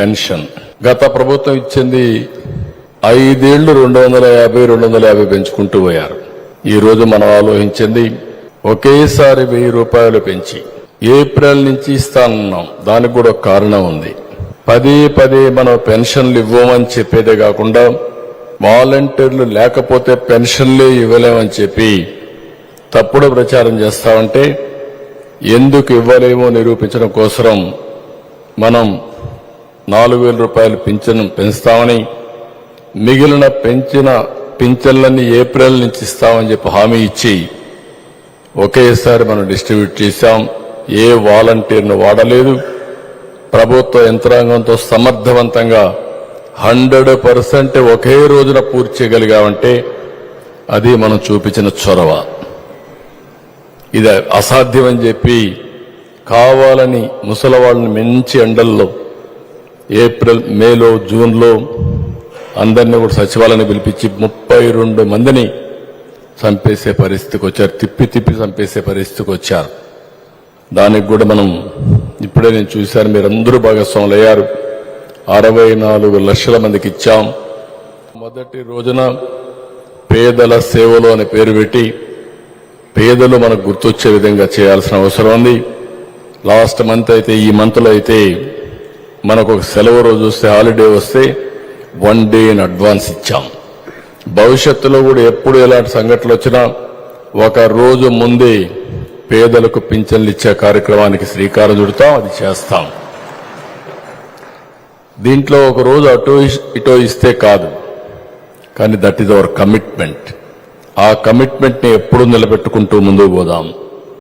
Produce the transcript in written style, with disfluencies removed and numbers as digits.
Pension గత ప్రభుత్వం ఇచ్చింది 5 ఏళ్లు 250 పెంచుకుంటూ పోయారు. ఈ రోజు మనం ఆలోచించింది ఒకేసారి 1000 రూపాయలు పెంచి ఏప్రిల్ నుంచి ఇస్తానన్నాం. దానికి కూడా ఒక కారణం ఉంది. పదే మనం పెన్షన్లు ఇవ్వమని చెప్పేదే కాకుండా వాలంటీర్లు లేకపోతే పెన్షన్లే ఇవ్వలేమని చెప్పి తప్పుడు ప్రచారం చేస్తామంటే ఎందుకు ఇవ్వలేమో నిరూపించడం కోసం మనం 4000 రూపాయలు పింఛను పెంచుతామని, మిగిలిన పెంచిన పింఛన్లన్నీ ఏప్రిల్ నుంచి ఇస్తామని చెప్పి హామీ ఇచ్చి ఒకేసారి మనం డిస్ట్రిబ్యూట్ చేశాం. ఏ వాలంటీర్ను వాడలేదు. ప్రభుత్వ యంత్రాంగంతో సమర్థవంతంగా 100% ఒకే రోజున పూర్తి చేయగలిగామంటే అది మనం చూపించిన చొరవ. ఇది అసాధ్యమని చెప్పి కావాలని ముసలవాళ్ళని మంచి ఎండల్లో ఏప్రిల్ మేలో జూన్లో అందరినీ కూడా సచివాలయాన్ని పిలిపించి 32 మందిని చంపేసే పరిస్థితికి వచ్చారు. తిప్పి చంపేసే పరిస్థితికి వచ్చారు. దానికి కూడా మనం ఇప్పుడే నేను చూశాను, మీరందరూ భాగస్వాములు అయ్యారు. 64 లక్షల మందికి ఇచ్చాం. మొదటి రోజున పేదల సేవలు అనే పేరు పెట్టి పేదలు మనకు గుర్తొచ్చే విధంగా చేయాల్సిన అవసరం ఉంది. లాస్ట్ మంత్ అయితే, ఈ మంత్లో అయితే మనకు ఒక సెలవు రోజు వస్తే, హాలిడే వస్తే 1 డే ఇన్ అడ్వాన్స్ ఇచ్చాం. భవిష్యత్తులో కూడా ఎప్పుడు ఎలాంటి సంఘటనలు వచ్చినా ఒక రోజు ముందే పేదలకు పింఛన్లు ఇచ్చే కార్యక్రమానికి శ్రీకారం చుడతాం. అది చేస్తాం. దీంట్లో ఒక రోజు అటో ఇటో ఇస్తే కాదు, కానీ దట్ ఈజ్ అవర్ కమిట్మెంట్. ఆ కమిట్మెంట్ ని ఎప్పుడు నిలబెట్టుకుంటూ ముందుకు పోదాం.